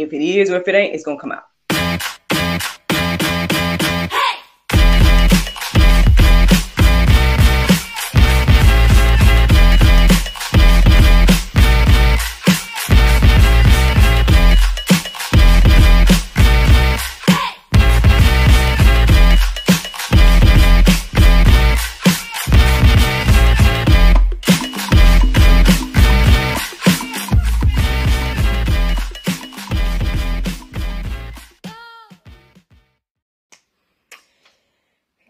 If it is or if it ain't, it's going to come out.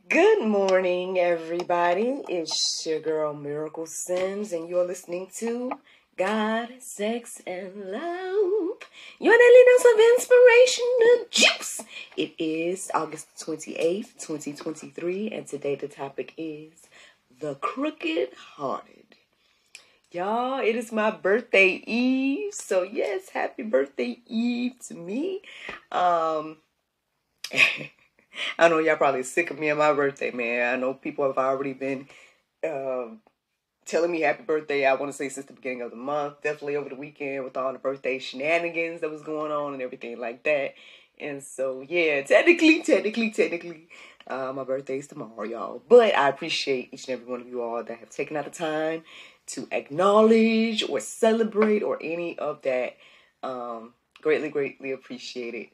Good morning, everybody. It's your girl, Miracle Sims, and you're listening to God, Sex, and Love. Your daily dose of inspirational juice. It is August 28th, 2023, and today the topic is the crooked-hearted. Y'all, it is my birthday eve, so yes, happy birthday eve to me. I know y'all probably sick of me on my birthday, man. I know people have already been telling me happy birthday, I want to say since the beginning of the month. Definitely over the weekend with all the birthday shenanigans that was going on and everything like that. And so, yeah, technically, my birthday is tomorrow, y'all. But I appreciate each and every one of you all that have taken out the time to acknowledge or celebrate or any of that. Greatly appreciate it.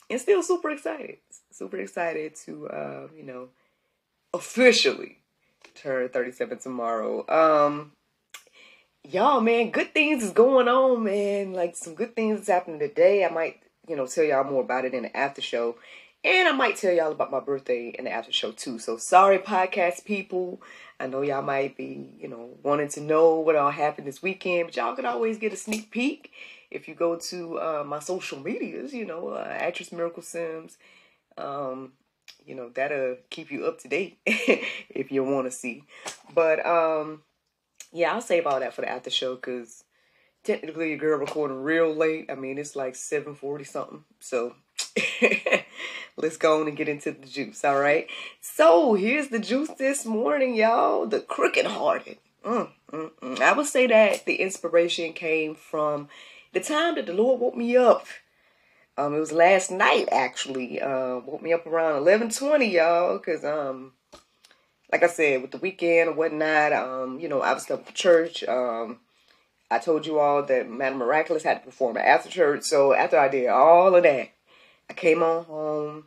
And still super excited to, officially turn 37 tomorrow. Y'all, man, good things is going on, man. Like, some good things is happening today. I might, tell y'all more about it in the after show. And I might tell y'all about my birthday in the after show, too. So, sorry, podcast people. I know y'all might be, wanting to know what all happened this weekend. But y'all can always get a sneak peek if you go to my social medias, Actress Miracle Sims. That'll keep you up to date if you want to see. But, yeah, I'll save all that for the after show because technically your girl recording real late. I mean, it's like 7:40 something. So let's go on and get into the juice, all right? So here's the juice this morning, y'all. The crooked-hearted. I would say that the inspiration came from the time that the Lord woke me up. It was last night, actually. Woke me up around 11:20, y'all. Because, like I said, with the weekend and whatnot, I was up for church. I told you all that Madam Miraculous had to perform after church. So after I did all of that, I came on home.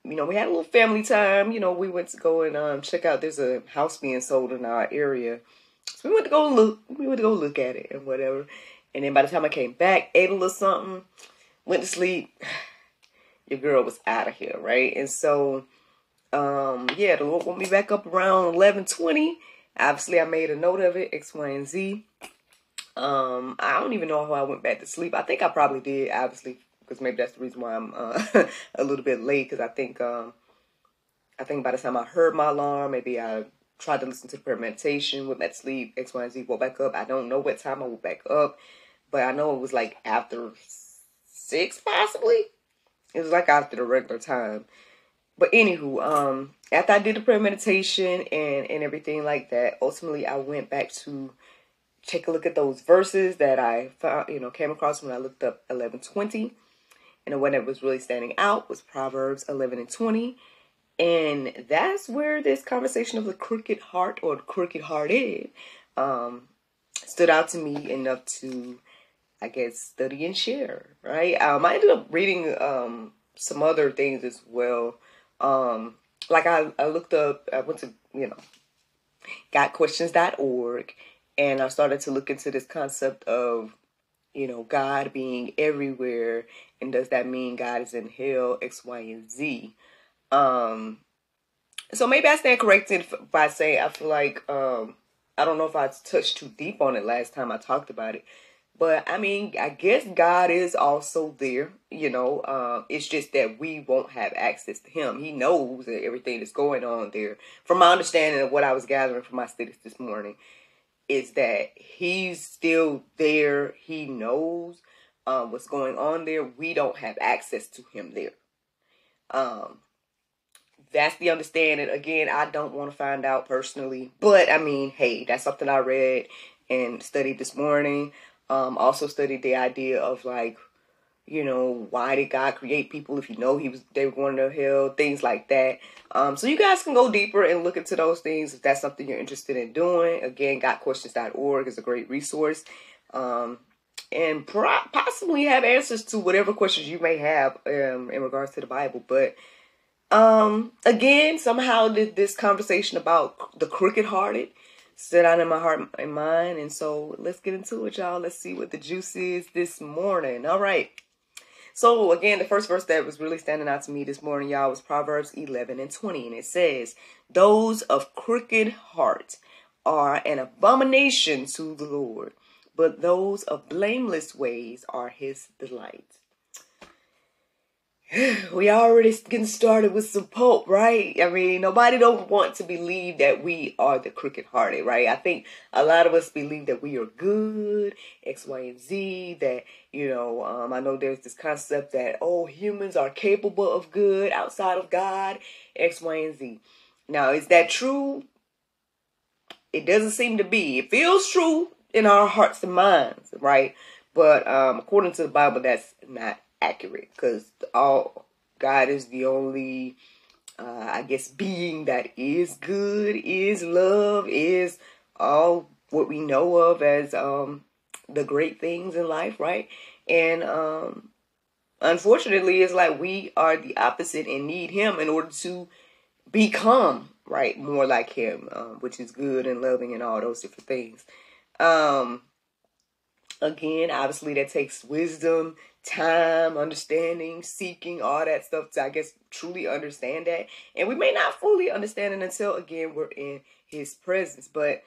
We had a little family time. We went to go and check out. There's a house being sold in our area. So we went to go look at it and whatever. And then by the time I came back, ate a little something, went to sleep, your girl was out of here, right? And so, the Lord woke me back up around 11:20. Obviously, I made a note of it, X, Y, and Z. I don't even know how I went back to sleep. I think I probably did, obviously, because maybe that's the reason why I'm a little bit late. Because I think by the time I heard my alarm, maybe I tried to listen to the prayer meditation, went back to sleep, X, Y, and Z, woke back up. I don't know what time I woke back up, but I know it was like after 6, possibly. It was like after the regular time. But anywho, after I did the prayer meditation and everything like that, ultimately I went back to take a look at those verses that I found, came across when I looked up 11:20. And the one that was really standing out was Proverbs 11:20. And that's where this conversation of the crooked heart or the crooked-hearted stood out to me enough to, I guess, study and share, right? I ended up reading some other things as well. Like I looked up, I went to, gotquestions.org, and I started to look into this concept of, God being everywhere, and does that mean God is in hell, X, Y, and Z? So maybe I stand corrected by saying I feel like, I don't know if I touched too deep on it last time I talked about it, but I mean, I guess God is also there, it's just that we won't have access to him. He knows everything that's going on there. From my understanding of what I was gathering from my studies this morning, is that he's still there. He knows what's going on there. We don't have access to him there. That's the understanding. Again, I don't want to find out personally. But, I mean, hey, that's something I read and studied this morning. Also studied the idea of like, why did God create people if they were going to hell, things like that. So you guys can go deeper and look into those things if that's something you're interested in doing. Again, gotquestions.org is a great resource. And possibly have answers to whatever questions you may have in regards to the Bible. But again, somehow this conversation about the crooked-hearted stood out in my heart and mind. And so let's get into it, y'all. Let's see what the juice is this morning. All right. So again, the first verse that was really standing out to me this morning, y'all, was Proverbs 11:20. And it says, those of crooked heart are an abomination to the Lord, but those of blameless ways are his delight. We already getting started with some pulp, right? I mean, nobody don't want to believe that we are the crooked-hearted, right? I think a lot of us believe that we are good, X, Y, and Z, that, I know there's this concept that, humans are capable of good outside of God, X, Y, and Z. Now, is that true? It doesn't seem to be. It feels true in our hearts and minds, right? But according to the Bible, that's not accurate, because God is the only being that is good, is love, is all what we know of as the great things in life, right? And unfortunately, it's like we are the opposite and need him in order to become, right, more like him, which is good and loving and all those different things. Again, obviously that takes wisdom, time, understanding, seeking, all that stuff to, truly understand that. And we may not fully understand it until, again, we're in his presence. But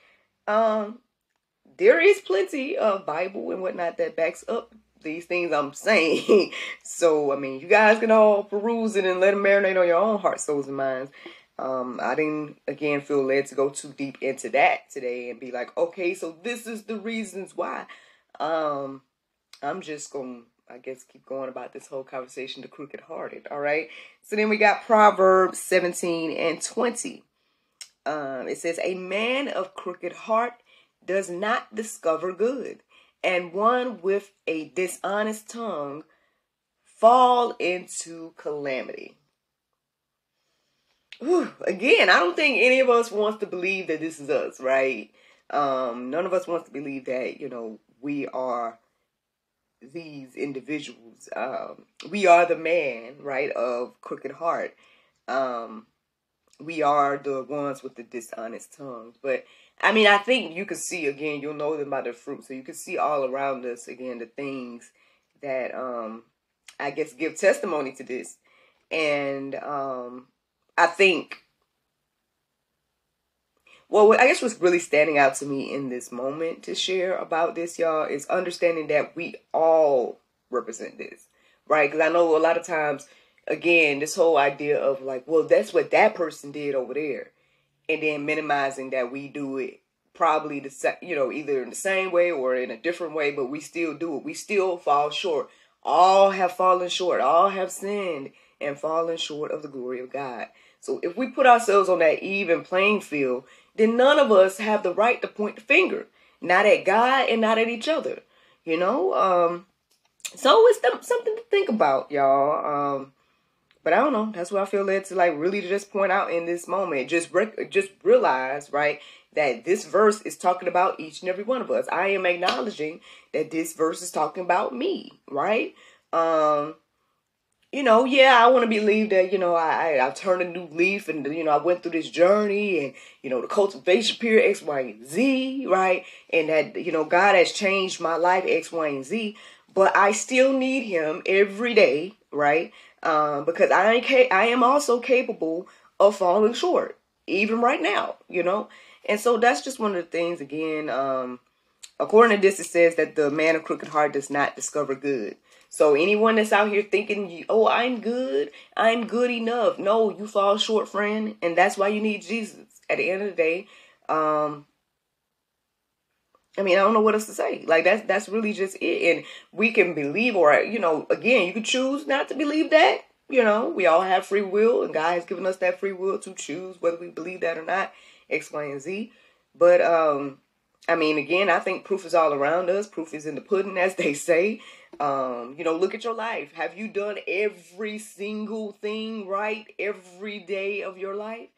there is plenty of Bible and whatnot that backs up these things I'm saying. So, I mean, you guys can all peruse it and let them marinate on your own hearts, souls, and minds. I didn't, again, feel led to go too deep into that today and be like, okay, so this is the reasons why. I'm just going to, keep going about this whole conversation, the crooked-hearted, all right? So then we got Proverbs 17:20. It says, a man of crooked heart does not discover good, and one with a dishonest tongue fall into calamity. Again, I don't think any of us wants to believe that this is us, right? None of us wants to believe that, we are these individuals. We are the man, right, of crooked heart. We are the ones with the dishonest tongues. But, I mean, I think you can see, again, you'll know them by their fruit. So you can see all around us, again, the things that, give testimony to this. And I think, what's really standing out to me in this moment to share about this, y'all, is understanding that we all represent this, right? Because I know a lot of times, again, this whole idea of like, well, that's what that person did over there. And then minimizing that we do it probably either in the same way or in a different way, but we still do it. We still fall short. All have fallen short. All have sinned and fallen short of the glory of God. So if we put ourselves on that even playing field, then none of us have the right to point the finger. Not at God and not at each other. So it's something to think about, y'all. But I don't know. That's what I feel led to really just point out in this moment. Just realize, right, that this verse is talking about each and every one of us. I am acknowledging that this verse is talking about me, right? I want to believe that, I've turned a new leaf and, I went through this journey and, the cultivation period, X, Y, and Z, right? And that, God has changed my life, X, Y, and Z, but I still need him every day, right? Because I am also capable of falling short, even right now, And so that's just one of the things, again, according to this, it says that the man of crooked heart does not discover good. So anyone that's out here thinking, I'm good enough. No, you fall short, friend. And that's why you need Jesus. At the end of the day, I don't know what else to say. That's really just it. And we can believe, or, again, you can choose not to believe that. We all have free will, and God has given us that free will to choose whether we believe that or not, X, Y, and Z. But I mean, again, I think proof is all around us. Proof is in the pudding, as they say. Look at your life. Have you done every single thing right every day of your life?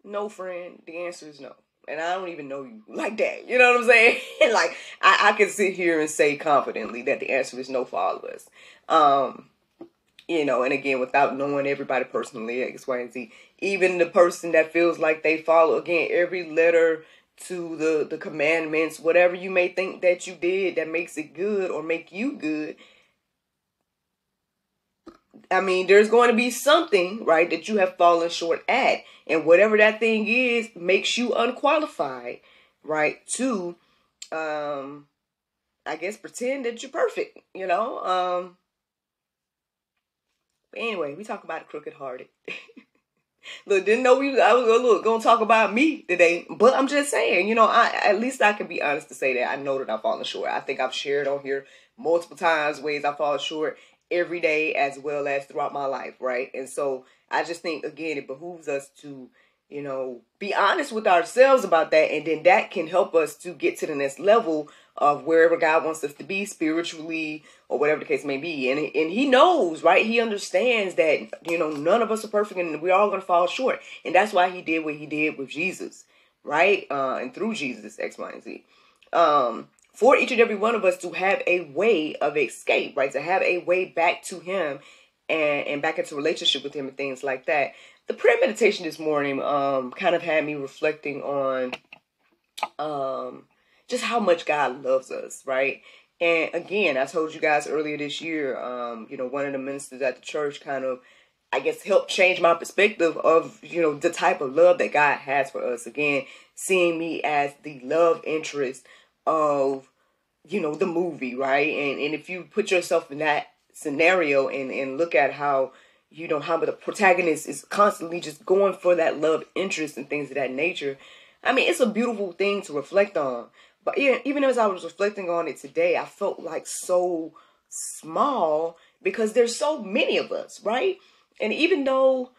No, friend. The answer is no. And I don't even know you like that. You know what I'm saying? Like, I can sit here and say confidently that the answer is no for all of us. And again, without knowing everybody personally, X, Y, and Z, even the person that feels like they follow, again, every letter to the commandments, whatever you may think that you did that makes it good or make you good. I mean, there's going to be something, right, that you have fallen short at. And whatever that thing is, makes you unqualified, right, to, I guess, pretend that you're perfect, But anyway, we talk about the crooked-hearted. Look, didn't know I was gonna talk about me today, but I'm just saying, at least I can be honest to say that I know that I've fallen short. I think I've shared on here multiple times ways I fall short every day as well as throughout my life, right? And so I just think, again, it behooves us to, be honest with ourselves about that, and then that can help us to get to the next level of wherever God wants us to be spiritually or whatever the case may be. And he knows, right? He understands that, none of us are perfect and we're all going to fall short. And that's why he did what he did with Jesus, right? And through Jesus, X, Y, and Z. For each and every one of us to have a way of escape, right? To have a way back to him and back into relationship with him and things like that. The prayer meditation this morning kind of had me reflecting on just how much God loves us, right? And again, I told you guys earlier this year, one of the ministers at the church kind of, I guess, helped change my perspective of, the type of love that God has for us. Again, seeing me as the love interest of, the movie, right? And if you put yourself in that scenario and look at how, how the protagonist is constantly just going for that love interest and things of that nature, I mean, it's a beautiful thing to reflect on. But even as I was reflecting on it today, I felt like so small because there's so many of us, right? And even though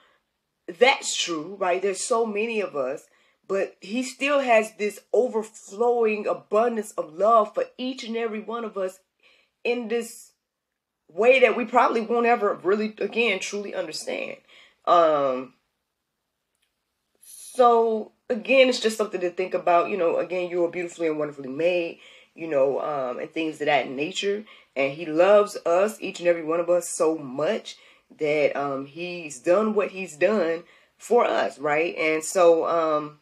that's true, right, there's so many of us, but he still has this overflowing abundance of love for each and every one of us in this way that we probably won't ever really, again, truly understand. So, again, it's just something to think about. Again, you are beautifully and wonderfully made, and things of that nature. And he loves us, each and every one of us, so much that he's done what he's done for us, right? And so,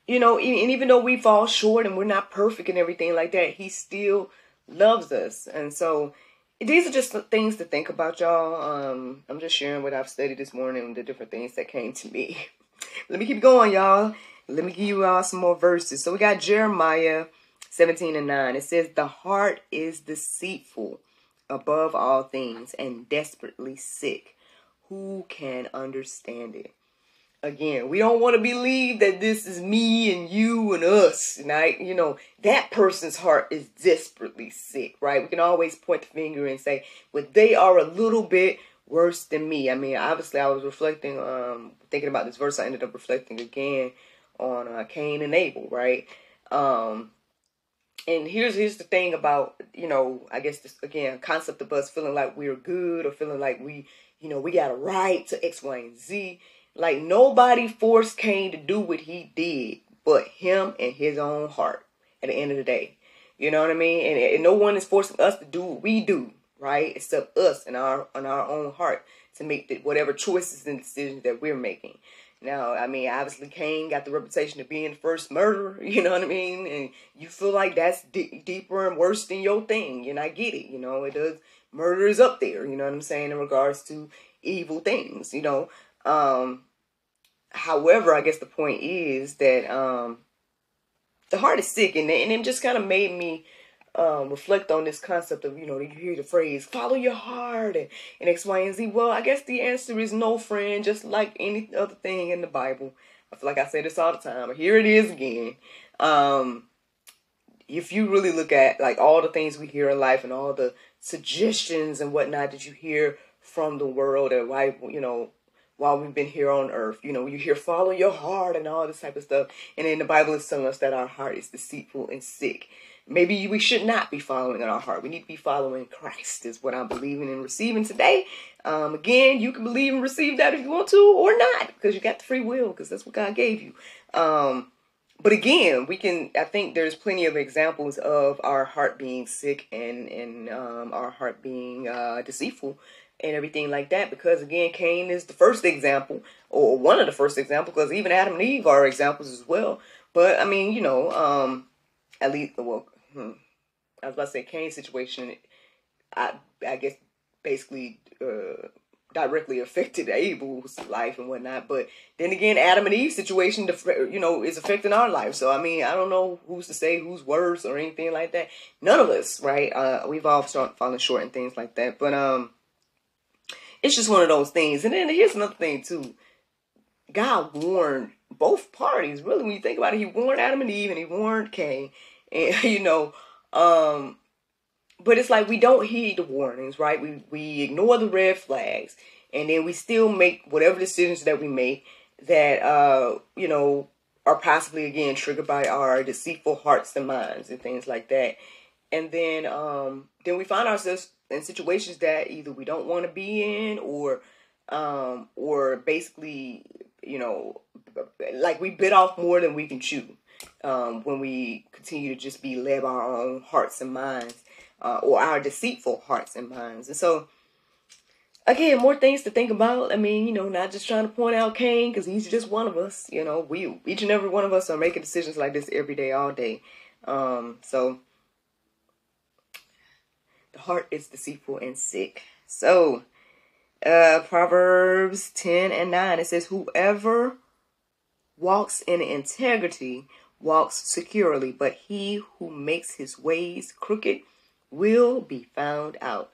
and even though we fall short and we're not perfect and everything like that, he still loves us. And so these are just things to think about, y'all. I'm just sharing what I've studied this morning, the different things that came to me. Let me keep going, y'all. Let me give you all some more verses. So we got Jeremiah 17:9. It says, the heart is deceitful above all things and desperately sick. Who can understand it? Again, we don't want to believe that this is me and you and us. And that person's heart is desperately sick, right? We can always point the finger and say, well, they are a little bit worse than me. I mean, obviously, I was reflecting, thinking about this verse. I ended up reflecting again on Cain and Abel, right? And here's the thing about, I guess this, again, concept of us feeling like we're good or feeling like we got a right to X, Y, and Z. Like, nobody forced Cain to do what he did but him and his own heart at the end of the day. You know what I mean? And no one is forcing us to do what we do, right? Except us and our own heart to make whatever choices and decisions that we're making. Now, I mean, obviously Cain got the reputation of being the first murderer, you know what I mean? And you feel like that's deeper and worse than your thing. And I get it, it does. Murder is up there, you know what I'm saying, in regards to evil things, However, I guess the point is that the heart is sick, and it just kind of made me reflect on this concept of, you hear the phrase, follow your heart and X, Y, and Z. Well, I guess the answer is no, friend, just like any other thing in the Bible. I feel like I say this all the time, but here it is again. If you really look at like all the things we hear in life and all the suggestions and whatnot that you hear from the world and why, while we've been here on earth. You hear follow your heart and all this type of stuff. And then the Bible is telling us that our heart is deceitful and sick. Maybe we should not be following our heart. We need to be following Christ is what I'm believing and receiving today. Again, you can believe and receive that if you want to or not, because you got the free will, because that's what God gave you. But again, I think there's plenty of examples of our heart being sick and our heart being deceitful and everything like that. Because again, Cain is the first example, or one of the first examples, because even Adam and Eve are examples as well. But I mean, at least, well, I was about to say Cain's situation, I guess basically directly affected Abel's life and whatnot. But then again, Adam and Eve's situation, is affecting our life. So, I mean, I don't know who's to say who's worse or anything like that. None of us, right? We've all fallen short and things like that. But it's just one of those things. And then here's another thing, too. God warned both parties, really. When you think about it, he warned Adam and Eve and he warned Cain. And, but it's like we don't heed the warnings, right? We ignore the red flags, and then we still make whatever decisions that we make that, are possibly, again, triggered by our deceitful hearts and minds and things like that. And then we find ourselves in situations that either we don't want to be in or basically, like we bit off more than we can chew when we continue to just be led by our own hearts and minds. Or our deceitful hearts and minds. And so, again, more things to think about. I mean, not just trying to point out Cain, because he's just one of us. Each and every one of us are making decisions like this every day, all day. So, the heart is deceitful and sick. So, Proverbs 10:9, it says, whoever walks in integrity walks securely, but he who makes his ways crooked will be found out.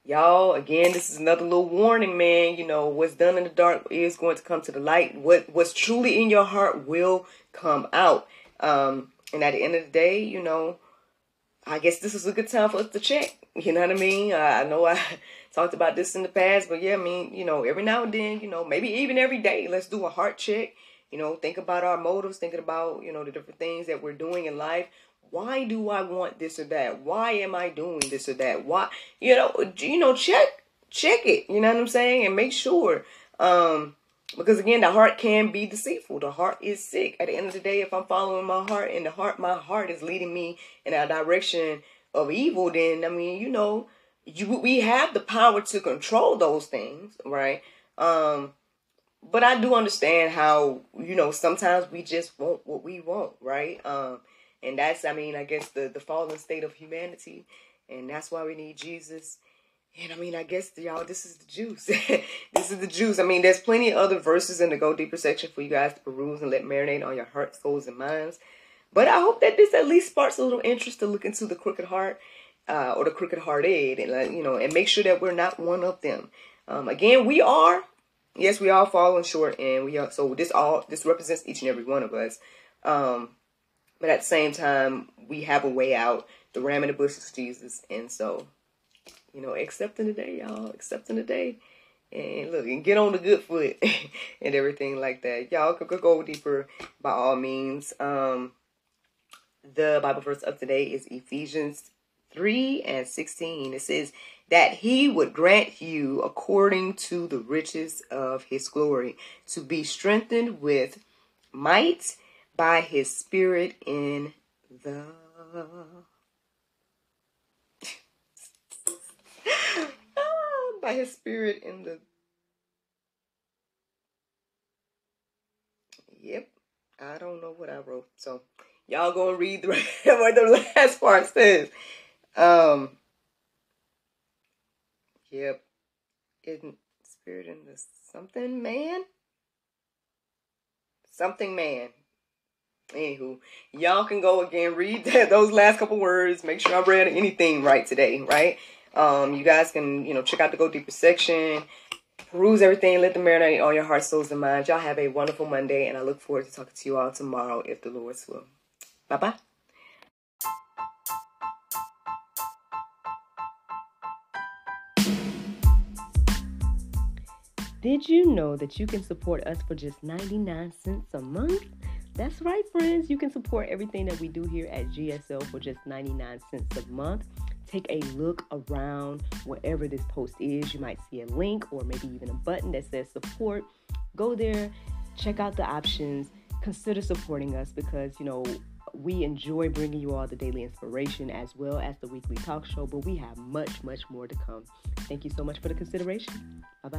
Y'all, again, this is another little warning, man. What's done in the dark is going to come to the light. What's truly in your heart will come out. And at the end of the day, I guess this is a good time for us to check. You know what I mean? I know I talked about this in the past, but yeah, I mean, every now and then, maybe even every day, let's do a heart check. Think about our motives, thinking about, the different things that we're doing in life. Why do I want this or that? Why am I doing this or that? Why, check it. You know what I'm saying? And make sure, because again, the heart can be deceitful. The heart is sick. At the end of the day, if I'm following my heart and my heart is leading me in a direction of evil, then, I mean, we have the power to control those things, right? But I do understand how, sometimes we just want what we want, right? And that's, I mean, I guess the fallen state of humanity. And that's why we need Jesus. And I mean, I guess, y'all, this is the juice. This is the juice. I mean, there's plenty of other verses in the Go Deeper section for you guys to peruse and let marinate on your heart, souls, and minds. But I hope that this at least sparks a little interest to look into the crooked heart or the crooked hearted. And, and make sure that we're not one of them. Again, we all falling short. And so this represents each and every one of us. But at the same time, we have a way out. The ram in the bush is Jesus. And so, accepting the day, y'all. Accepting the day. And look, and get on the good foot and everything like that. Y'all could go deeper by all means. The Bible verse of today is Ephesians 3:16. It says that he would grant you according to the riches of his glory to be strengthened with might by his spirit in the by his spirit in the I don't know what I wrote, so y'all go and read what the last part says. In spirit in the something man. Anywho, y'all can go again, read those last couple words. Make sure I read anything right today, right? You guys can, check out the Go Deeper section, peruse everything, let them marinate on your heart, souls, and minds. Y'all have a wonderful Monday, and I look forward to talking to you all tomorrow, if the Lord's will. Bye-bye. Did you know that you can support us for just 99 cents a month? That's right, friends. You can support everything that we do here at GSL for just 99 cents a month. Take a look around wherever this post is. You might see a link or maybe even a button that says support. Go there, check out the options, consider supporting us because, we enjoy bringing you all the daily inspiration as well as the weekly talk show, but we have much, much more to come. Thank you so much for the consideration. Bye-bye.